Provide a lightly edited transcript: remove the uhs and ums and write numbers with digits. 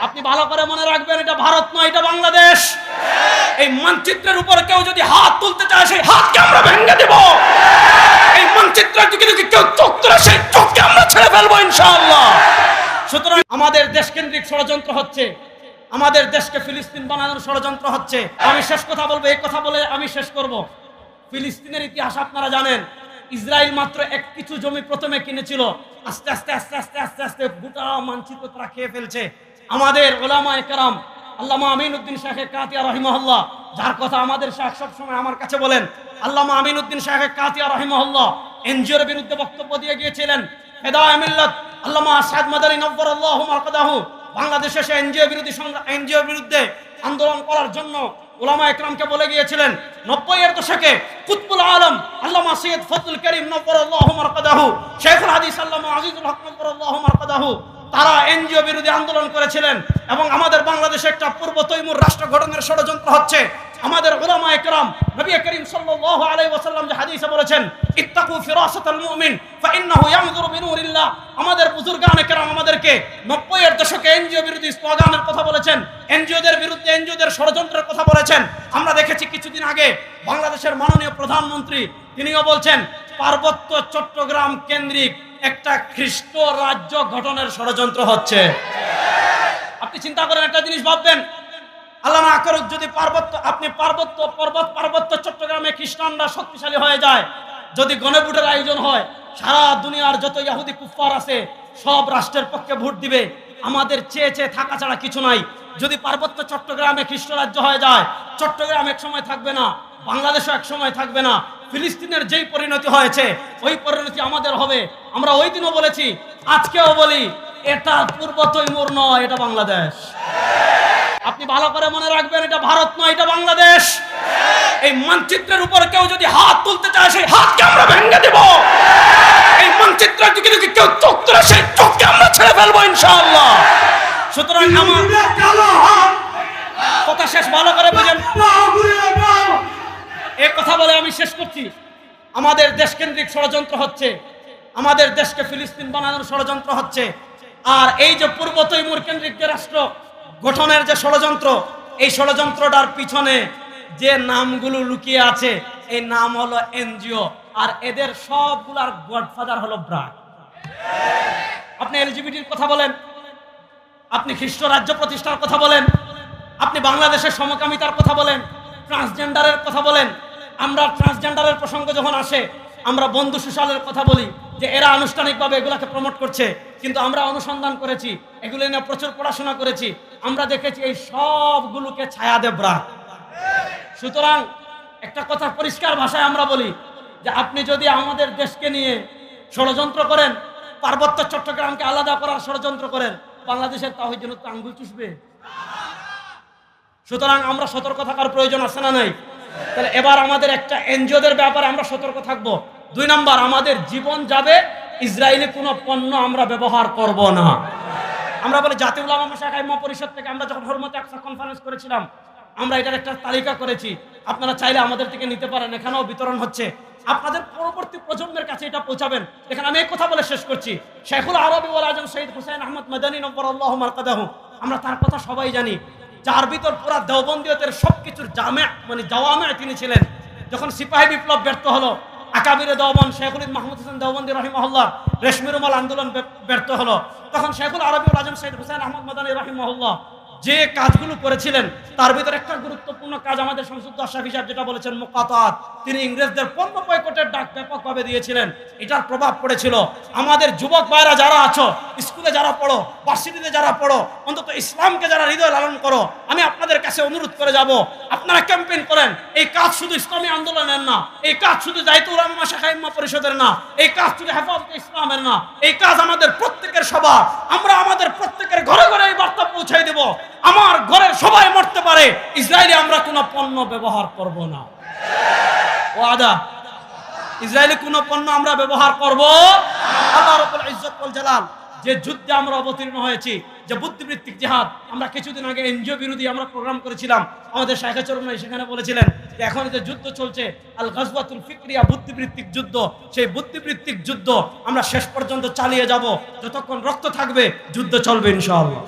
আপনি ভালো করে মনে রাখবেন, এটা ভারত নয়, এটা বাংলাদেশ। এই মানচিত্রের উপর কেউ যদি হাত তুলতে চায়, সেই হাতকে আমরা ভেঙে দেব। এই মানচিত্রের দিকে যদি কেউ চোখ তুলে, সেই চোখকে আমরা ছেড়ে ফেলবো ইনশাআল্লাহ। সুতরাং আমাদের দেশকেন্দ্রিক ষড়যন্ত্র হচ্ছে, আমাদের দেশকে ফিলিস্তিন বানানোর ষড়যন্ত্র হচ্ছে। আমি শেষ কথা বলবো, এই কথা বলে আমি শেষ করব। ফিলিস্তিনের ইতিহাস আপনারা জানেন। ইসরায়েল মাত্র এক কিছু জমি প্রথমে কিনেছিল, আস্তে আস্তে আস্তে আস্তে আস্তে আস্তে গোটা মানচিত্র তারা খেয়ে ফেলছে। আমাদের ওলামায়ে কেরাম, আল্লামা আমিনউদ্দিন শাহ কাতিয়া রাহিমাহুল্লাহ, যার কথা আমাদের শাহ সব সময় আমার কাছে বলেন, আল্লামা আমিনউদ্দিন শাহ কাতিয়া রাহিমাহুল্লাহ এনজিওর বিরুদ্ধে বক্তব্য দিয়ে গিয়েছিলেন। হেদায়ে মিল্লাত আল্লামা আসাদ মাদানী নব্বরাল্লাহু মারকাদাহু বাংলাদেশে সে এনজিওর বিরুদ্ধে আন্দোলন করার জন্য উলামায়ে কেরামকে বলে গিয়েছিলেন। 90-এর দশকে কুতুবুল আলম আল্লামা সৈয়দ ফজলুল করিম নব্বরাল্লাহু মারকাদাহু, শেখুল হাদিস আল্লামা আজিজুল হক নব্বরাল্লাহু মারকাদাহু, তারা এনজিও বিরোধী আন্দোলন করেছিলেন। এবং আমাদের বাংলাদেশে একটা পূর্ব তৈমুর রাষ্ট্র গঠনের ষড়যন্ত্র হচ্ছে। আমাদের উলামায়ে কেরাম, নবী করিম সাল্লাল্লাহু আলাইহি ওয়াসাল্লাম যে হাদিসে বলেছেন, ইত্তাকু ফিরাসাতাল মুমিন ফাইন্নাহু ইয়ানজুরু বিনুরিল্লাহ, আমাদের বুজুর্গানে কেরাম আমাদেরকে 90-এর দশকে এনজিও বিরোধী স্লোগানের কথা বলেছেন, এনজিওদের বিরুদ্ধে এনজিওদের ষড়যন্ত্রের কথা বলেছেন। আমরা দেখেছি কিছুদিন আগে বাংলাদেশের মাননীয় প্রধানমন্ত্রী তিনিও বলছেন পার্বত্য চট্টগ্রাম কেন্দ্রিক একটা খ্রিস্ট রাজ্য গঠনের ষড়যন্ত্র হচ্ছে। আপনি চিন্তা করেন, একটা জিনিস ভাববেন, আল্লাহ না করুক যদি পার্বত্য চট্টগ্রামে খ্রিস্টানরা শক্তিশালী হয়ে যায়, যদি গণভোটের আয়োজন হয়, সারা দুনিয়ার যত ইহুদি কুফফার আছে সব রাষ্ট্রের পক্ষে ভোট দিবে। আমাদের চেয়ে চেয়ে থাকা ছাড়া কিছু নাই। যদি পার্বত্য চট্টগ্রামে খ্রিস্ট রাজ্য হয়ে যায়, চট্টগ্রাম এক সময় থাকবে না, বাংলাদেশও এক সময় থাকবে না। ফিলিস্তিনের যেই পরিণতি হয়েছে, ওই পরিণতি আমাদের হবে। আমরা ওই দিনও বলেছি, আজকেও বলি, এটা পূর্ব তৈমুর নয়, এটা বাংলাদেশ। আপনি ভালো করে মনে রাখবেন, এটা ভারত নয়, এটা বাংলাদেশ। এই মানচিত্রের উপর কেউ যদি হাত তুলতে চায়, সেই হাতকে আমরা ভেঙে দেব। এই মানচিত্রের দিকে যদি কেউ চোখ তুলে, সেই চোখকে আমরা ছেড়ে ফেলবো ইনশাআল্লাহ। সুতরাং আমার কথা শেষ, ভালো করে বুঝেন। এই কথা বলে আমি শেষ করছি। আমাদের দেশকেন্দ্রিক ষড়যন্ত্র হচ্ছে, আমাদের দেশকে ফিলিস্তিন বানানোর ষড়যন্ত্র হচ্ছে। আর এই যে পূর্ব তৈমুর কেন্দ্রিক যে রাষ্ট্র গঠনের যে ষড়যন্ত্র, এই ষড়যন্ত্রটার পিছনে যে নামগুলো লুকিয়ে আছে, এই নাম হলো এনজিও। আর এদের সবগুলার গডফাদার হলো ব্র্যাক। আপনি এলজিবিটির কথা বলেন, আপনি খ্রিস্ট রাজ্য প্রতিষ্ঠার কথা বলেন, আপনি বাংলাদেশের সমকামিতার কথা বলেন, ট্রান্সজেন্ডারের কথা বলেন। আমরা ট্রান্সজেন্ডারের প্রসঙ্গ যখন আসে, আমরা বন্ধু সুশালের কথা বলি যে এরা আনুষ্ঠানিকভাবে এগুলাকে প্রমোট করছে, কিন্তু আমরা অনুসন্ধান করেছি, এগুলো নিয়ে প্রচুর পড়াশোনা করেছি। আমরা দেখেছি এই সবগুলোকে ছায়া দেব ব্র্যাক। সুতরাং একটা কথা পরিষ্কার ভাষায় আমরা বলি যে আপনি যদি আমাদের দেশকে নিয়ে ষড়যন্ত্র করেন, পার্বত্য চট্টগ্রামকে আলাদা করার ষড়যন্ত্র করেন, বাংলাদেশের তাওহীদ জন্য আঙ্গুল চুষবে। সুতরাং আমরা সতর্ক থাকার প্রয়োজন আছে না নাই? তাহলে এবার আমাদের একটা এনজিওদের ব্যাপারে আমরা সতর্ক থাকবো। 2 নাম্বার, আমাদের জীবন যাবে, ইসরায়েলি কোনো পণ্য আমরা ব্যবহার করব না। আমরা বলি জাতীয় উলামা মাশায়েখ আইম্মা পরিষদ থেকে আমরা যখন হুরমতে আকসা কনফারেন্স করেছিলাম, আমরা এটার একটা তালিকা করেছি। আপনারা চাইলে আমাদের থেকে নিতে পারেন, এখানেও বিতরণ হচ্ছে। আপনাদের পরবর্তী প্রজন্মের কাছে এটা পৌঁছাবেন। দেখেন, আমি এই কথা বলে শেষ করছি। শেখুল আরবি ওয়াল আজম সৈয়দ হুসাইন আহমদ মাদানী নব্বরাল্লাহু মারকাদাহু, আমরা তার কথা সবাই জানি, যার ভিতর পুরা দেওবন্দীয়তের সবকিছুর জাওয়ামে তিনি ছিলেন। যখন সিপাহী বিপ্লব ব্যর্থ হলো, আকাবিরে দেওবন্দ শেখুল মাহমুদ হোসেন দেওবন্দি রাহিমাহুল্লাহ রেশমি রুমাল আন্দোলন ব্যর্থ হলো, তখন শেখুল আরবি ওয়াল আজম সৈয়দ হুসাইন আহমদ মাদানী রাহিমাহুল্লাহ যে কাজগুলো করেছিলেন, তার ভিতরে একটা গুরুত্বপূর্ণ কাজ আমাদের শামসুদ্দৌলা আশরাফী সাহেব যেটা বলেছেন, মুকাতাত। তিনি ইংরেজদের পণ্য বয়কটের ডাক ব্যাপকভাবে দিয়েছিলেন। এটার প্রভাব পড়েছিল। আমাদের যুবক ভাইরা যারা আছো, স্কুলে যারা পড়ো, ভার্সিটিতে যারা পড়ো, অন্তত ইসলামকে যারা হৃদয় লালন করো, আমি আপনাদের কাছে অনুরোধ করে যাব, আপনারা ক্যাম্পেইন করেন। এই কাজ শুধু ইসলামী আন্দোলনের না, এই কাজ শুধু জাতীয় উলামা মাশায়েখ আইম্মা পরিষদের না, এই কাজ শুধু হেফাজতে ইসলামের না, এই কাজ আমাদের প্রত্যেকের সবার। আমরা আমাদের প্রত্যেকের ঘরে ঘরে এই বার্তা পৌঁছাই দেব, আমার ঘরের সবাই মরতে পারে, ইসরায়েলি আমরা কোনো পণ্য ব্যবহার করব না। ওয়াদা, ইসরায়েলি কোনো পণ্য আমরা ব্যবহার করব না। আল্লাহ রাব্বুল ইজ্জত ওয়াল জালাল যে যুদ্ধে আমরা অবতীর্ণ হয়েছি, যে বুদ্ধিবৃত্তিক জিহাদ, আমরা কিছুদিন আগে এনজিও বিরোধী আমরা প্রোগ্রাম করেছিলাম, আমাদের শাইখে চরম ভাই সেখানে বলেছিলেন যে এখন যে যুদ্ধ চলছে আল গাজওয়াতুল ফিকরিয়া, বুদ্ধিবৃত্তিক যুদ্ধ, সেই বুদ্ধিবৃত্তিক যুদ্ধ আমরা শেষ পর্যন্ত চালিয়ে যাব। যতক্ষণ রক্ত থাকবে যুদ্ধ চলবে ইনশাআল্লাহ।